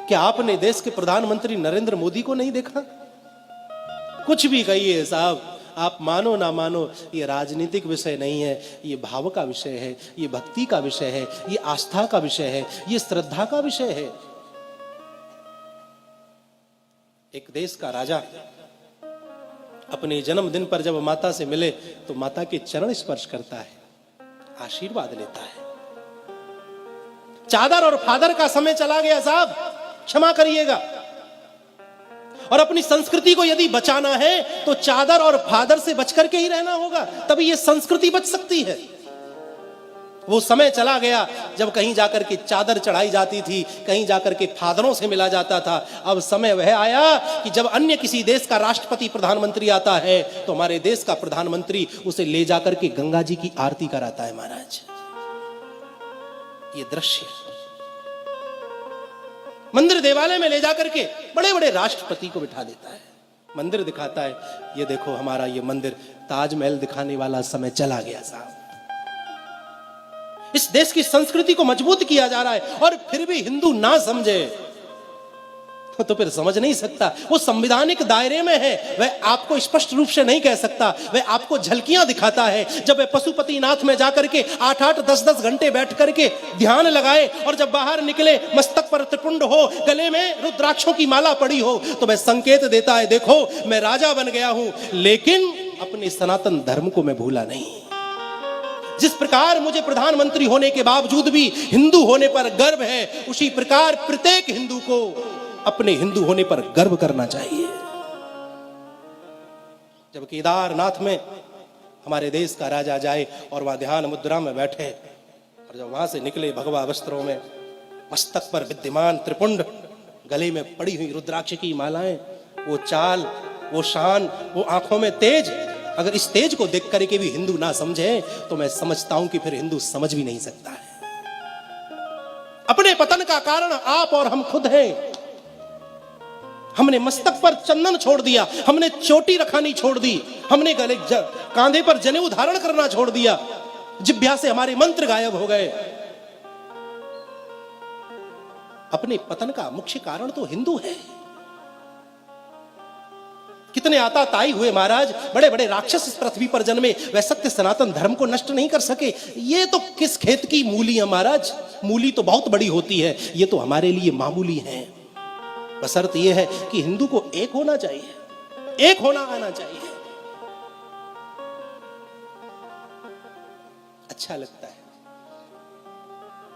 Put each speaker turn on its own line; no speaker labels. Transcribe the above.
क्या आपने देश के प्रधानमंत्री नरेंद्र मोदी को नहीं देखा? कुछ भी कहिए साहब, आप मानो ना मानो, ये राजनीतिक विषय नहीं है, ये भाव का विषय है, ये भक्ति का विषय है, ये आस्था का विषय है, ये श्रद्धा का विषय है। एक देश का राजा अपने जन्मदिन पर जब माता से मिले तो माता के चरण स्पर्श करता है, आशीर्वाद लेता है। चादर और फादर का समय चला गया साहब, क्षमा करिएगा। और अपनी संस्कृति को यदि बचाना है तो चादर और फादर से बचकर के ही रहना होगा, तभी ये संस्कृति बच सकती है। वो समय चला गया जब कहीं जाकर के चादर चढ़ाई जाती थी, कहीं जाकर के फादरों से मिला जाता था। अब समय वह आया कि जब अन्य किसी देश का राष्ट्रपति प्रधानमंत्री आता है तो हमारे देश का प्रधानमंत्री उसे ले जाकर के गंगा जी की आरती कराता है। महाराज, ये दृश्य मंदिर देवालय में ले जाकर के बड़े बड़े राष्ट्रपति को बिठा देता है, मंदिर दिखाता है, ये देखो हमारा ये मंदिर। ताजमहल दिखाने वाला समय चला गया साहब। इस देश की संस्कृति को मजबूत किया जा रहा है और फिर भी हिंदू ना समझे तो फिर समझ नहीं सकता। वो संवैधानिक दायरे में है, वह आपको स्पष्ट रूप से नहीं कह सकता, वह आपको झलकियां दिखाता है। जब वह पशुपतिनाथ में जाकर के 8-8, 10-10 घंटे बैठ करके ध्यान लगाए और जब बाहर निकले मस्तक पर त्रिपुंड हो, गले में रुद्राक्षों की माला पड़ी हो, तो वह संकेत देता है, देखो मैं राजा बन गया हूं लेकिन अपने सनातन धर्म को मैं भूला नहीं। जिस प्रकार मुझे प्रधानमंत्री होने के बावजूद भी हिंदू होने पर गर्व है, उसी प्रकार प्रत्येक हिंदू को अपने हिंदू होने पर गर्व करना चाहिए। जब केदारनाथ में हमारे देश का राजा जाए और वहां ध्यान मुद्रा में बैठे और जब वहां से निकले भगवा वस्त्रों में, मस्तक पर विद्यमान त्रिपुंड, गले में पड़ी हुई रुद्राक्ष की मालाएं, वो चाल, वो शान, वो आंखों में तेज, अगर इस तेज को देख करके भी हिंदू ना समझे तो मैं समझता हूं कि फिर हिंदू समझ भी नहीं सकता है। अपने पतन का कारण आप और हम खुद हैं। हमने मस्तक पर चंदन छोड़ दिया, हमने चोटी रखानी छोड़ दी, हमने गले कांधे पर जनेऊ धारण करना छोड़ दिया, जिह्वा से हमारे मंत्र गायब हो गए। अपने पतन का मुख्य कारण तो हिंदू है। कितने आताताई हुए महाराज, बड़े बड़े राक्षस इस पृथ्वी पर जन्मे, वह सत्य सनातन धर्म को नष्ट नहीं कर सके। ये तो किस खेत की मूली है महाराज, मूली तो बहुत बड़ी होती है, ये तो हमारे लिए मामूली है। बशर्त यह है कि हिंदू को एक होना चाहिए, एक होना आना चाहिए। अच्छा लगता है।